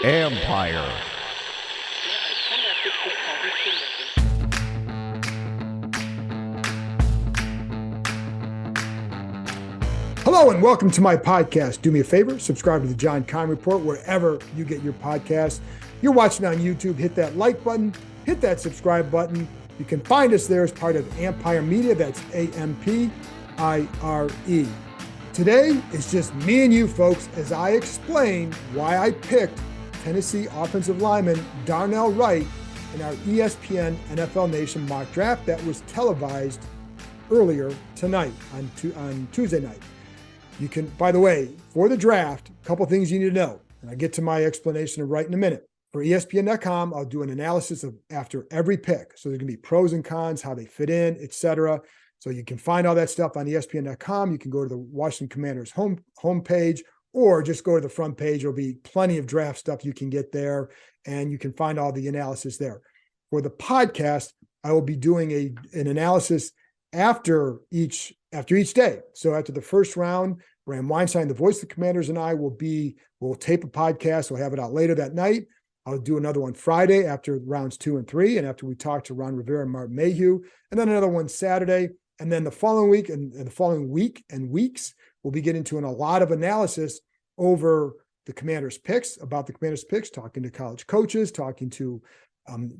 Empire. Hello and welcome to my podcast. Do me a favor, subscribe to the John Keim Report wherever you get your podcasts. You're watching on YouTube, hit that like button, hit that subscribe button. You can find us there as part of Empire Media. That's AMPIRE. Today is just me and you folks as I explain why I picked Tennessee offensive lineman Darnell Wright in our ESPN NFL Nation mock draft that was televised earlier tonight on Tuesday night. You can, by the way, for the draft, a couple things you need to know, and I'll get to my explanation of Wright in a minute. For ESPN.com, I'll do an analysis of after every pick. So there's going to be pros and cons, how they fit in, etc. So you can find all that stuff on ESPN.com. You can go to the Washington Commanders homepage, or just go to the front page. There'll be plenty of draft stuff you can get there, and you can find all the analysis there. For the podcast, I will be doing an analysis after each day. So after the first round, Bram Weinstein, the voice of the Commanders, and I we'll tape a podcast. We'll have it out later that night. I'll do another one Friday after rounds 2 and 3, and after we talk to Ron Rivera and Martin Mayhew, and then another one Saturday. And then the following week and the following week and weeks, we'll be getting into a lot of analysis over the Commanders' picks, talking to college coaches, talking to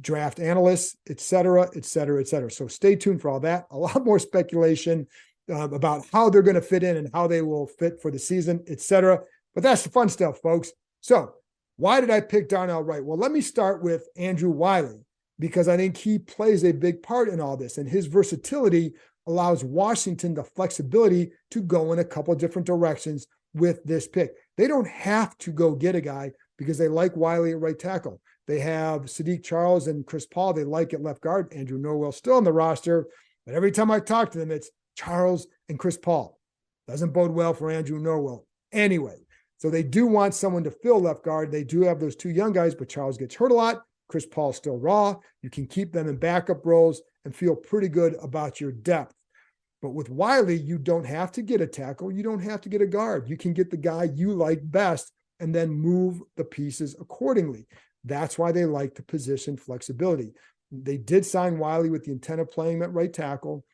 draft analysts, et cetera, et cetera, et cetera. So stay tuned for all that. A lot more speculation about how they're going to fit in and how they will fit for the season, et cetera. But that's the fun stuff, folks. So why did I pick Darnell Wright? Well, let me start with Andrew Wiley, because I think he plays a big part in all this, and his versatility allows Washington the flexibility to go in a couple of different directions with this pick. They don't have to go get a guy because they like Wiley at right tackle. They have Sadiq Charles and Chris Paul they like at left guard. Andrew Norwell still on the roster, but every time I talk to them, it's Charles and Chris Paul. Doesn't bode well for Andrew Norwell anyway. So they do want someone to fill left guard. They do have those two young guys, but Charles gets hurt a lot. Chris Paul's still raw. You can keep them in backup roles and feel pretty good about your depth. But with Wiley, you don't have to get a tackle. You don't have to get a guard. You can get the guy you like best and then move the pieces accordingly. That's why they like the position flexibility. They did sign Wiley with the intent of playing him at right tackle,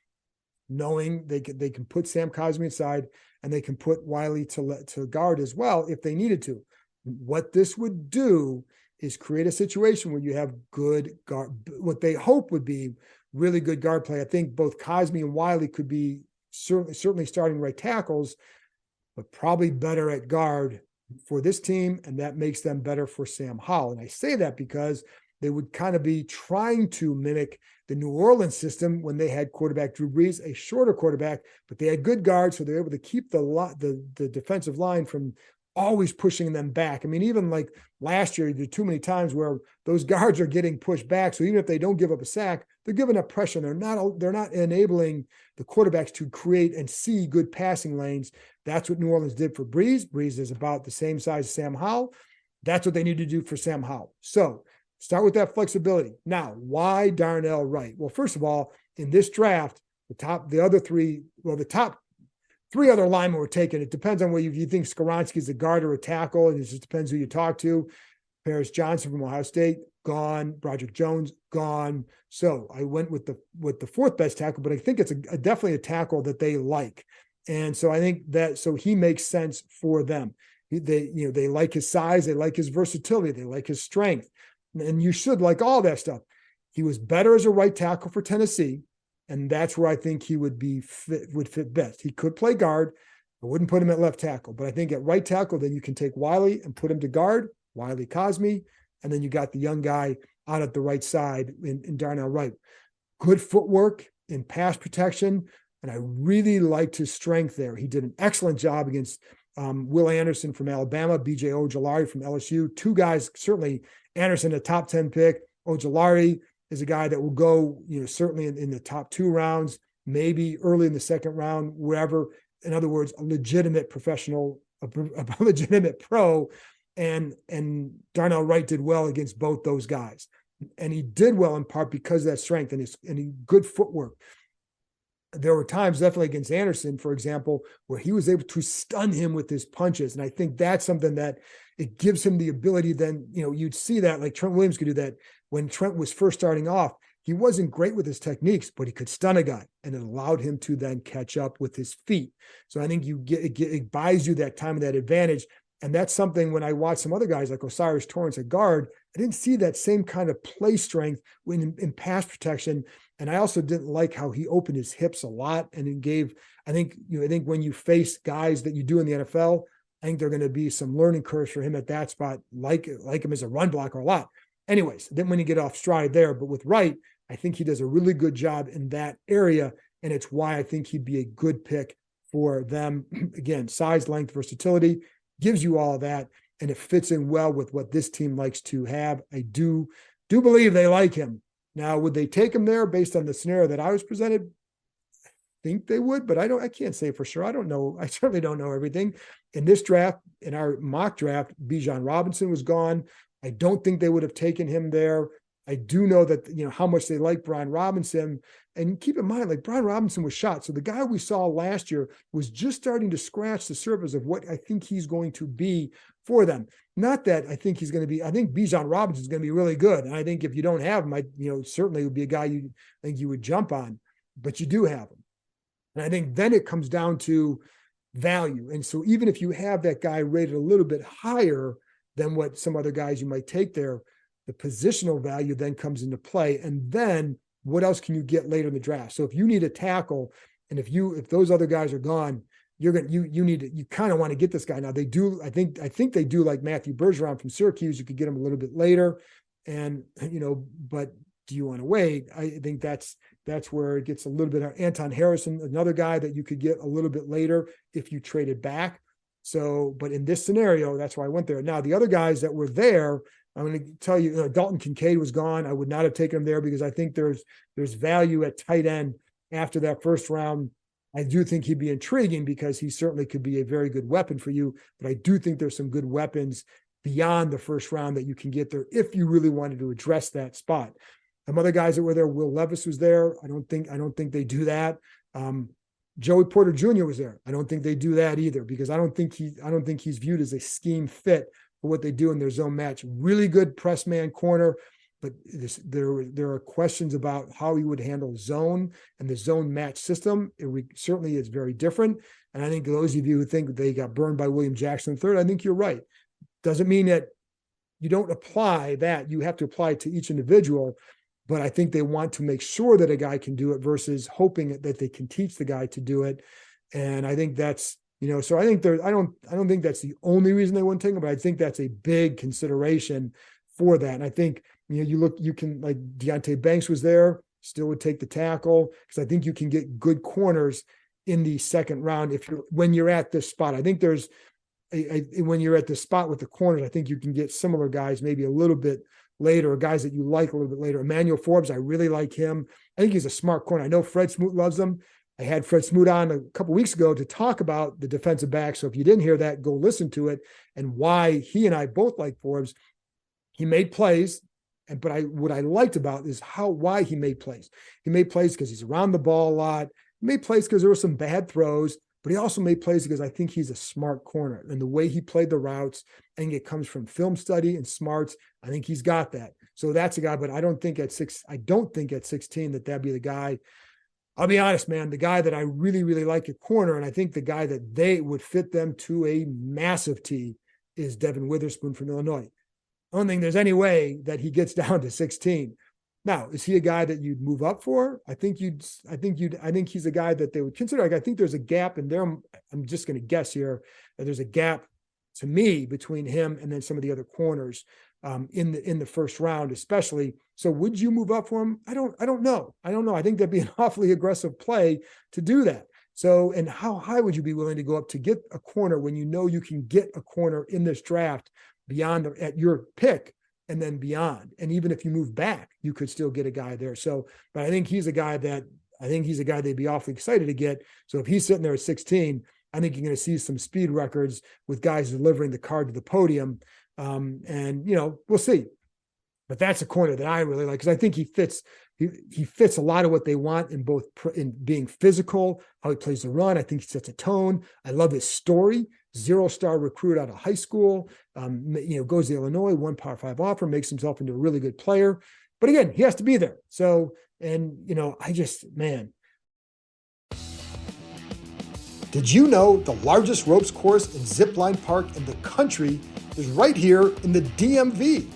knowing they can put Sam Cosmi inside and they can put Wiley to guard as well if they needed to. What this would do is create a situation where you have good guard, what they hope would be really good guard play. I think both Cosmi and Wiley could be certainly starting right tackles, but probably better at guard for this team, and that makes them better for Sam Howell. And I say that because they would kind of be trying to mimic the New Orleans system when they had quarterback Drew Brees, a shorter quarterback, but they had good guards, so they're able to keep the defensive line from always pushing them back. I mean, even like last year, there are too many times where those guards are getting pushed back. So even if they don't give up a sack, they're giving up pressure. They're not enabling the quarterbacks to create and see good passing lanes. That's what New Orleans did for Brees. Brees is about the same size as Sam Howell. That's what they need to do for Sam Howell. So start with that flexibility. Now, why Darnell Wright? Well, first of all, in this draft, the top three other linemen were taken. It depends on whether you think Skoronski's a guard or a tackle, and it just depends who you talk to. Paris Johnson from Ohio State, gone. Broderick Jones, gone. So I went with the fourth best tackle, but I think it's definitely a tackle that they like. And so I think that, so he makes sense for them. They like his size, they like his versatility, they like his strength. And you should like all that stuff. He was better as a right tackle for Tennessee. And that's where I think he would fit best. He could play guard. I wouldn't put him at left tackle, but I think at right tackle, then you can take Wiley and put him to guard, Wiley Cosmi, and then you got the young guy out at the right side in Darnell Wright. Good footwork in pass protection, and I really liked his strength there. He did an excellent job against Will Anderson from Alabama, B.J. Ojulari from LSU. Two guys, certainly Anderson, a top 10 pick. Ojulari is a guy that will go, certainly in the top 2 rounds, maybe early in the second round, wherever. In other words, a legitimate professional, a legitimate pro. And Darnell Wright did well against both those guys. And he did well in part because of that strength and his good footwork. there were times definitely against Anderson, for example, where he was able to stun him with his punches. And I think that's something that it gives him the ability then, you'd see that like Trent Williams could do that when Trent was first starting off. He wasn't great with his techniques, but he could stun a guy, and it allowed him to then catch up with his feet. So I think it buys you that time and that advantage. And that's something when I watch some other guys like Osiris Torrance at guard, I didn't see that same kind of play strength in pass protection. And I also didn't like how he opened his hips a lot. And it gave, I think when you face guys that you do in the NFL, I think there are going to be some learning curves for him at that spot, like him as a run blocker a lot. Anyways, then when you get off stride there, but with Wright, I think he does a really good job in that area. And it's why I think he'd be a good pick for them. Again, size, length, versatility gives you all that. And it fits in well with what this team likes to have. I do believe they like him. Now, would they take him there based on the scenario that I was presented? I think they would, but I can't say for sure. I don't know. I certainly don't know everything. In this draft, in our mock draft, Bijan Robinson was gone. I don't think they would have taken him there. I do know that, how much they like Brian Robinson. And keep in mind, like Brian Robinson was shot. So the guy we saw last year was just starting to scratch the surface of what I think he's going to be for them. Not that I think he's going to be, I think Bijan Robinson is going to be really good. And I think if you don't have him, certainly would be a guy I think you would jump on, but you do have him. And I think then it comes down to value. And so even if you have that guy rated a little bit higher than what some other guys you might take there, the positional value then comes into play. And then what else can you get later in the draft? So if you need a tackle, and if those other guys are gone, you kind of want to get this guy. Now they do, I think they do like Matthew Bergeron from Syracuse. You could get him a little bit later. And, but do you want to wait? I think that's where it gets a little bit. Anton Harrison, another guy that you could get a little bit later if you traded back. So, but in this scenario, that's why I went there. Now, the other guys that were there, I'm going to tell you, Dalton Kincaid was gone. I would not have taken him there because I think there's value at tight end after that first round. I do think he'd be intriguing because he certainly could be a very good weapon for you. But I do think there's some good weapons beyond the first round that you can get there if you really wanted to address that spot. Some other guys that were there, Will Levis was there. I don't think they do that. Joey Porter Jr. was there. I don't think they do that either because I don't think he's viewed as a scheme fit for what they do in their zone match. Really good press man corner, but there are questions about how he would handle zone and the zone match system. It certainly is very different. And I think those of you who think they got burned by William Jackson III, I think you're right. Doesn't mean that you don't apply that. You have to apply it to each individual. But I think they want to make sure that a guy can do it versus hoping that they can teach the guy to do it. And I think that's, so I think I don't think that's the only reason they wouldn't take him, but I think that's a big consideration for that. And I think, you can, like Deonte Banks was there, still would take the tackle because I think you can get good corners in the second round when you're at this spot. I think there's when you're at the spot with the corners, I think you can get similar guys maybe a little bit later, or guys that you like a little bit later. Emmanuel Forbes, I really like him. I think he's a smart corner. I know Fred Smoot loves him. I had Fred Smoot on a couple weeks ago to talk about the defensive back. So if you didn't hear that, go listen to it and why he and I both like Forbes. He made plays, but what I liked about is why he made plays. He made plays because he's around the ball a lot. He made plays because there were some bad throws, but he also made plays because I think he's a smart corner. And the way he played the routes, I think it comes from film study and smarts. I think he's got that. So that's a guy, but I don't think at 16 that'd be the guy. I'll be honest, man, the guy that I really, really like at corner, and I think the guy that they would fit them to a massive T is Devin Witherspoon from Illinois. I don't think there's any way that he gets down to 16. Now, is he a guy that you'd move up for? I think he's a guy that they would consider. Like, I think there's a gap in there. I'm just going to guess here that there's a gap to me between him and then some of the other corners in the first round, especially. So would you move up for him? I don't know. I think that'd be an awfully aggressive play to do that. So, and how high would you be willing to go up to get a corner when you know you can get a corner in this draft beyond at your pick and then beyond? And even if you move back, you could still get a guy there. So, but I think he's a guy they'd be awfully excited to get. So if he's sitting there at 16, I think you're going to see some speed records with guys delivering the card to the podium. And, we'll see. But that's a corner that I really like, because I think he fits a lot of what they want in both in being physical, how he plays the run. I think he sets a tone. I love his story. 0-star recruit out of high school, goes to Illinois, 1 Power 5 offer, makes himself into a really good player. But again, he has to be there. So, and man. Did you know the largest ropes course and zipline park in the country is right here in the DMV?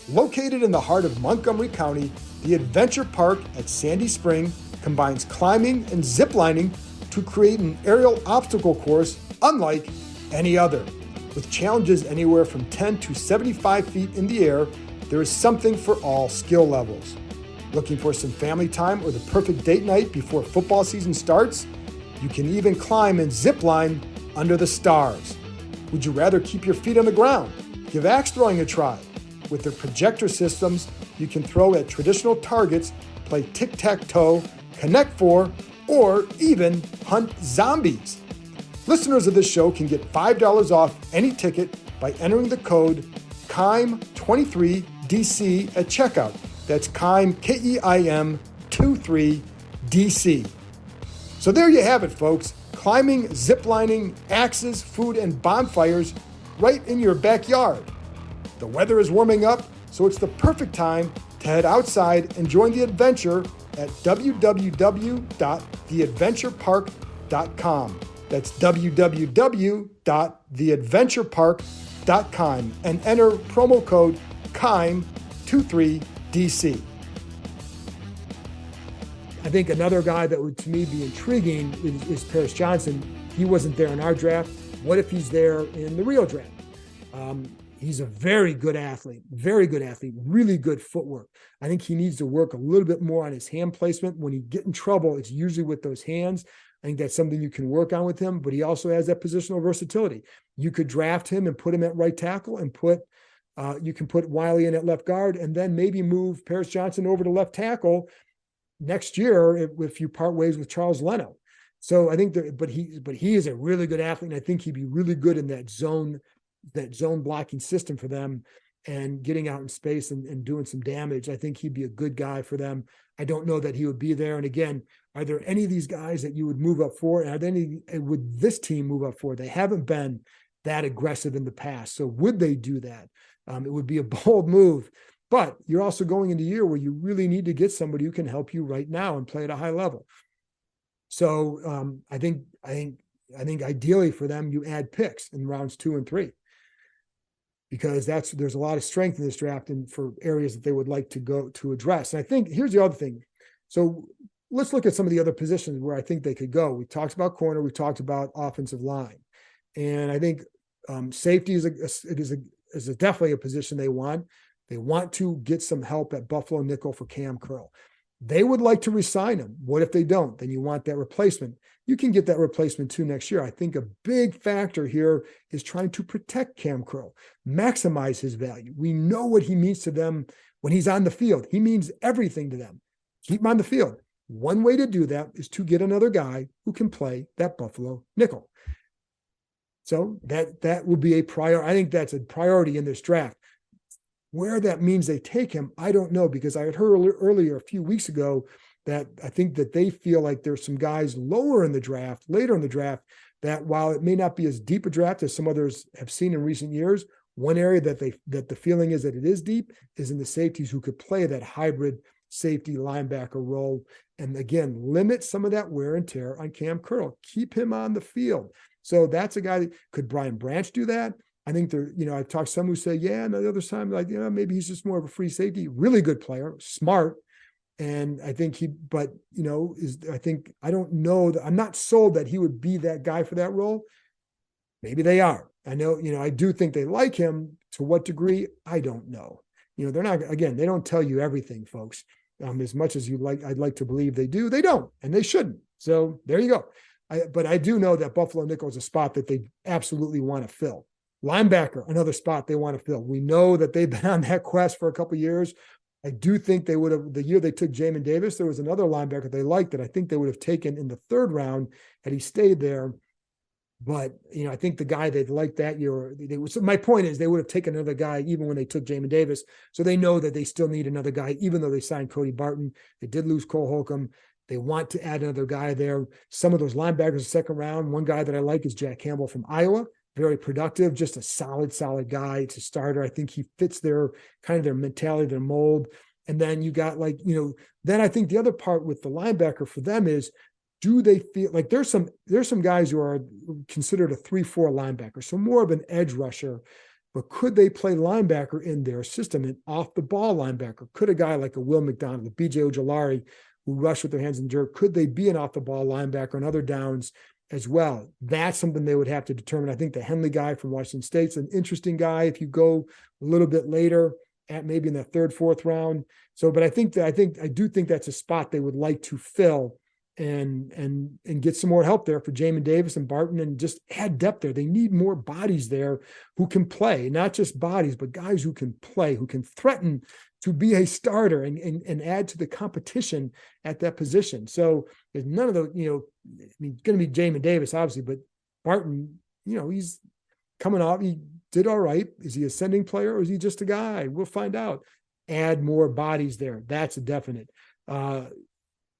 Located in the heart of Montgomery County, the Adventure Park at Sandy Spring combines climbing and ziplining to create an aerial obstacle course unlike any other. With challenges anywhere from 10 to 75 feet in the air, there is something for all skill levels. Looking for some family time or the perfect date night before football season starts? You can even climb and zip line under the stars. Would you rather keep your feet on the ground? Give axe throwing a try. With their projector systems, you can throw at traditional targets, play tic-tac-toe, Connect Four, or even hunt zombies. Listeners of this show can get $5 off any ticket by entering the code KEIM23DC at checkout. That's KEIM, KEIM 23DC. So there you have it, folks. Climbing, ziplining, axes, food, and bonfires right in your backyard. The weather is warming up, so it's the perfect time to head outside and join the adventure at www.theadventurepark.com. That's www.theadventurepark.com and enter promo code KEIM23DC. I think another guy that would, to me, be intriguing is Paris Johnson. He wasn't there in our draft. What if he's there in the real draft? He's a very good athlete, really good footwork. I think he needs to work a little bit more on his hand placement. When he get in trouble, it's usually with those hands. I think that's something you can work on with him, but he also has that positional versatility. You could draft him and put him at right tackle and you can put Wiley in at left guard and then maybe move Paris Johnson over to left tackle next year if you part ways with Charles Leno. So I think but he is a really good athlete, and I think he'd be really good in that zone blocking system for them and getting out in space and doing some damage. I think he'd be a good guy for them. I don't know that he would be there. And again, are there any of these guys that you would move up for? And would this team move up for? They haven't been that aggressive in the past. So would they do that? It would be a bold move, but you're also going into a year where you really need to get somebody who can help you right now and play at a high level. So I think ideally for them, you add picks in rounds 2 and 3. Because there's a lot of strength in this draft and for areas that they would like to go to address. And I think here's the other thing. So let's look at some of the other positions where I think they could go. We talked about corner, we talked about offensive line. And I think safety is definitely a position they want. They want to get some help at Buffalo nickel for Cam Curl. They would like to re-sign him. What if they don't? Then you want that replacement. You can get that replacement too next year. I think a big factor here is trying to protect Cam Curl, maximize his value. We know what he means to them when he's on the field. He means everything to them. Keep him on the field. One way to do that is to get another guy who can play that Buffalo nickel. So that will be a priority. I think that's a priority in this draft. Where that means they take him, I don't know, because I had heard earlier a few weeks ago that I think that they feel like there's some guys later in the draft, that while it may not be as deep a draft as some others have seen in recent years, one area that the feeling is that it is deep is in the safeties who could play that hybrid safety linebacker role. And again, limit some of that wear and tear on Cam Curl. Keep him on the field. So that's a guy that could Brian Branch do that? I think I've talked to some who say, yeah, and the other time, maybe he's just more of a free safety, really good player, smart. And I think I don't know that I'm not sold that he would be that guy for that role. Maybe they are. I know, I do think they like him. To what degree? I don't know. They're not, again, they don't tell you everything, folks. As much as I'd like to believe they do, they don't, and they shouldn't. So there you go. But I do know that Buffalo nickel is a spot that they absolutely want to fill. Linebacker, another spot they want to fill. We know that they've been on that quest for a couple of years. I do think they would have, the year they took Jamin Davis, there was another linebacker they liked that I think they would have taken in the 3rd round had he stayed there. But, I think the guy they'd like that year, so my point is they would have taken another guy even when they took Jamin Davis. So they know that they still need another guy, even though they signed Cody Barton. They did lose Cole Holcomb. They want to add another guy there. Some of those linebackers, second round, one guy that I like is Jack Campbell from Iowa. Very productive, just a solid guy. It's a starter. I think he fits their kind of their mentality, their mold. And then you got then I think the other part with the linebacker for them is, do they feel like there's some guys who are considered a 3-4 linebacker, so more of an edge rusher, but could they play linebacker in their system, an off the ball linebacker? Could a guy like a Will McDonald, a BJ Ojolari, who rush with their hands in dirt, could they be an off the ball linebacker on other downs as well? That's something they would have to determine. I think the Henley guy from Washington State's an interesting guy if you go a little bit later, at maybe in the 3rd, 4th round. So, but I do think that's a spot they would like to fill and get some more help there for Jamin Davis and Barton, and just add depth there. They need more bodies there who can play, not just bodies, but guys who can play, who can threaten to be a starter and add to the competition at that position. So there's none of those, going to be Jamin Davis, obviously, but Barton, he's coming off, he did all right. Is he a ascending player or is he just a guy? We'll find out. Add more bodies there. That's a definite.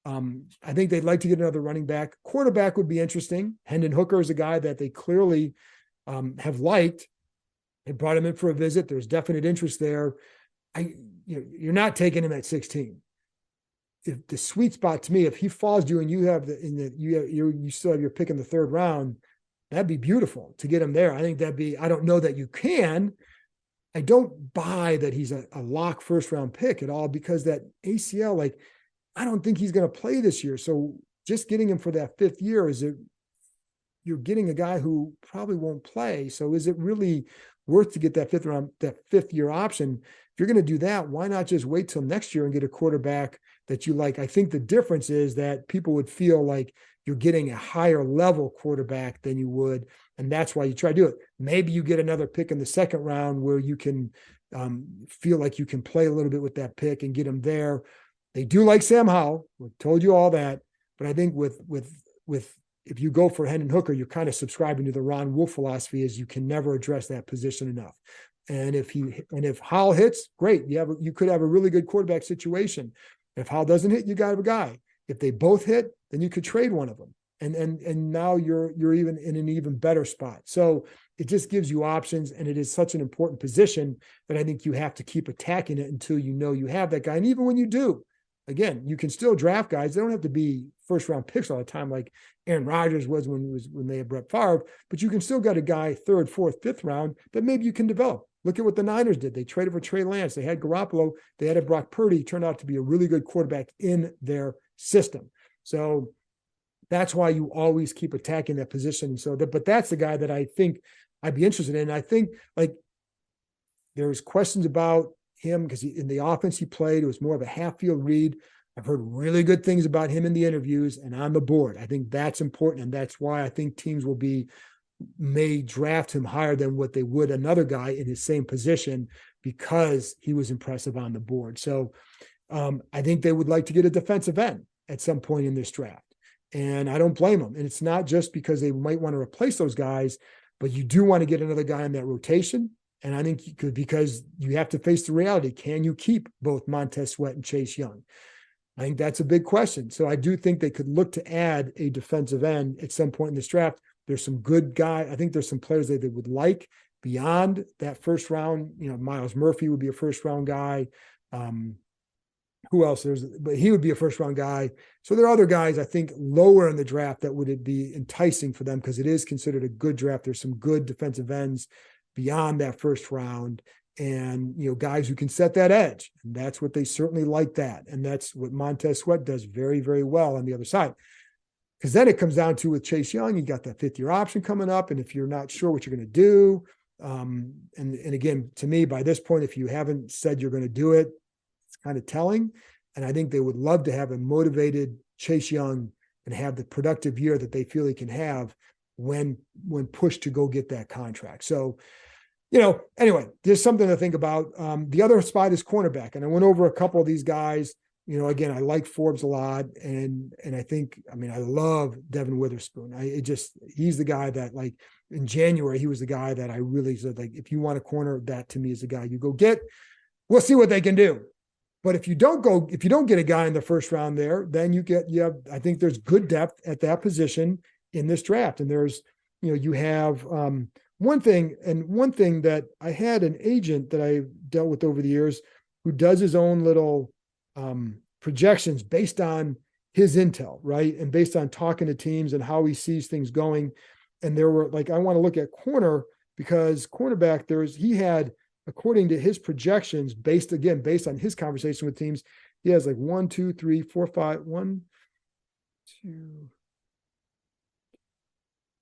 I think they'd like to get another running back. Quarterback would be interesting. Hendon Hooker is a guy that they clearly have liked. They brought him in for a visit. There's definite interest there. You're not taking him at 16. If the sweet spot to me, if he falls to you and you have you still have your pick in the 3rd round, that'd be beautiful to get him there. I think I don't know that you can. I don't buy that he's a lock 1st round pick at all, because that ACL, I don't think he's going to play this year. So just getting him for that 5th year, you're getting a guy who probably won't play. So is it really worth to get that 5th year option? If you're going to do that, why not just wait till next year and get a quarterback that you like? I think the difference is that people would feel like you're getting a higher level quarterback than you would. And that's why you try to do it. Maybe you get another pick in the 2nd round where you can feel like you can play a little bit with that pick and get him there. They do like Sam Howell. We told you all that. But I think with if you go for Hendon Hooker, you're kind of subscribing to the Ron Wolf philosophy, is you can never address that position enough. And if Howell hits, great. You could have a really good quarterback situation. If Howell doesn't hit, you got a guy. If they both hit, then you could trade one of them. And now you're even in an even better spot. So it just gives you options, and it is such an important position that I think you have to keep attacking it until you have that guy. And even when you do, again, you can still draft guys. They don't have to be 1st round picks all the time, like Aaron Rodgers was when they had Brett Favre, but you can still get a guy 3rd, 4th, 5th round that maybe you can develop. Look at what the Niners did. They traded for Trey Lance. They had Garoppolo. They had Brock Purdy. Turned out to be a really good quarterback in their system. So that's why you always keep attacking that position. But that's the guy that I think I'd be interested in. I think there's questions about him because in the offense he played, it was more of a half field read. I've heard really good things about him in the interviews and on the board. I think that's important. And that's why I think teams may draft him higher than what they would another guy in his same position, because he was impressive on the board. So I think they would like to get a defensive end at some point in this draft. And I don't blame them. And it's not just because they might want to replace those guys, but you do want to get another guy in that rotation. And I think you could, because you have to face the reality. Can you keep both Montez Sweat and Chase Young? I think that's a big question. So I do think they could look to add a defensive end at some point in this draft. There's some good guys. I think there's some players that they would like beyond that 1st round. Myles Murphy would be a 1st round guy. Who else? But he would be a 1st round guy. So there are other guys, I think, lower in the draft that would be enticing for them, because it is considered a good draft. There's some good defensive ends beyond that 1st round, and guys who can set that edge. And that's what they certainly like that. And that's what Montez Sweat does very, very well on the other side. Because then it comes down to, with Chase Young, you got that 5th year option coming up. And if you're not sure what you're going to do, and again, to me, by this point, if you haven't said you're going to do it, it's kind of telling. And I think they would love to have a motivated Chase Young and have the productive year that they feel he can have when pushed to go get that contract. So, anyway, there's something to think about. The other spot is cornerback. And I went over a couple of these guys. Again, I like Forbes a lot, and I think, I love Devin Witherspoon. He's the guy that, like, in January, he was the guy that I really said, like, if you want a corner, that to me is the guy you go get. We'll see what they can do. But if you don't get a guy in the first round there, then I think there's good depth at that position in this draft. And there's, you have one thing that I had an agent that I dealt with over the years who does his own little projections based on his intel, right? And based on talking to teams and how he sees things going. And there were, like, I want to look at corner, because cornerback, he had, according to his projections, based on his conversation with teams, he has like 1, 2, 3, 4, 5, 1, 2,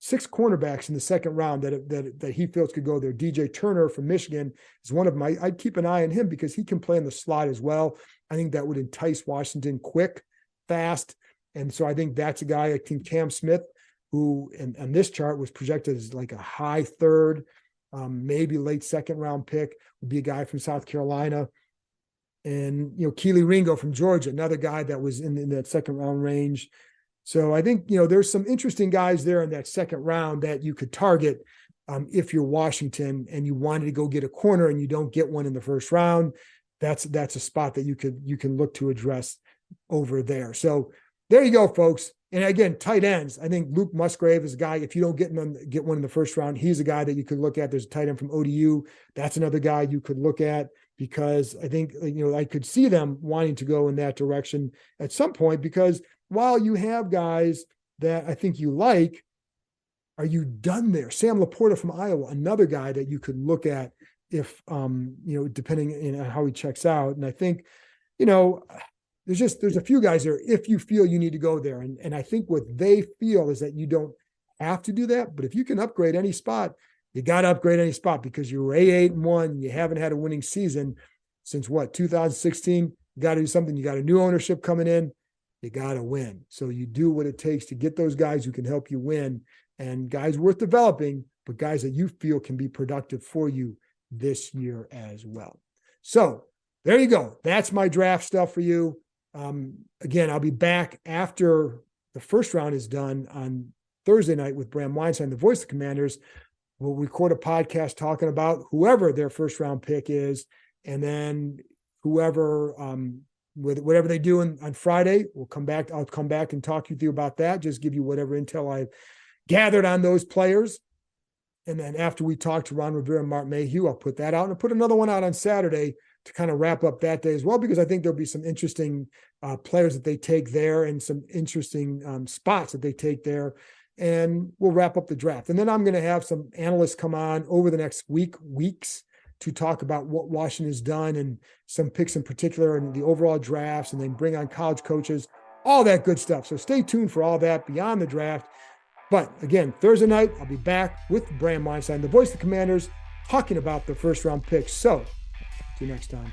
6 cornerbacks in the second round that he feels could go there. DJ Turner from Michigan is one of them. I'd keep an eye on him because he can play in the slot as well. I think that would entice Washington quick, fast. And so I think that's a guy. I think Cam Smith, who on this chart was projected as like a high third, maybe late second round pick, would be a guy from South Carolina. And, Keely Ringo from Georgia, another guy that was in that second round range. So I think, there's some interesting guys there in that second round that you could target if you're Washington and you wanted to go get a corner and you don't get one in the first round. That's a spot that you can look to address over there. So there you go, folks. And again, tight ends. I think Luke Musgrave is a guy, if you don't get one in the first round, he's a guy that you could look at. There's a tight end from ODU. That's another guy you could look at, because I think, I could see them wanting to go in that direction at some point, because while you have guys that I think you like, are you done there? Sam Laporta from Iowa, another guy that you could look at if, depending on how he checks out. And I think, there's a few guys there if you feel you need to go there. And I think what they feel is that you don't have to do that. But if you can upgrade any spot, you got to upgrade any spot, because you were 8-1. You haven't had a winning season since 2016. You got to do something. You got a new ownership coming in. You got to win. So you do what it takes to get those guys who can help you win, and guys worth developing, but guys that you feel can be productive for you this year as well. So there you go. That's my draft stuff for you. Again, I'll be back after the first round is done on Thursday night with Bram Weinstein, the voice of the Commanders. We'll record a podcast talking about whoever their first round pick is, and then whoever, with whatever they do on Friday, I'll come back and talk with you about that. Just give you whatever intel I've gathered on those players. And then after we talk to Ron Rivera and Mark Mayhew, I'll put that out, and I'll put another one out on Saturday to kind of wrap up that day as well, because I think there'll be some interesting players that they take there, and some interesting spots that they take there. And we'll wrap up the draft. And then I'm going to have some analysts come on over the next weeks to talk about what Washington has done, and some picks in particular, and the overall drafts, and then bring on college coaches, all that good stuff. So stay tuned for all that beyond the draft. But again, Thursday night, I'll be back with Bram Weinstein, the voice of the Commanders, talking about the first round picks. So see you next time.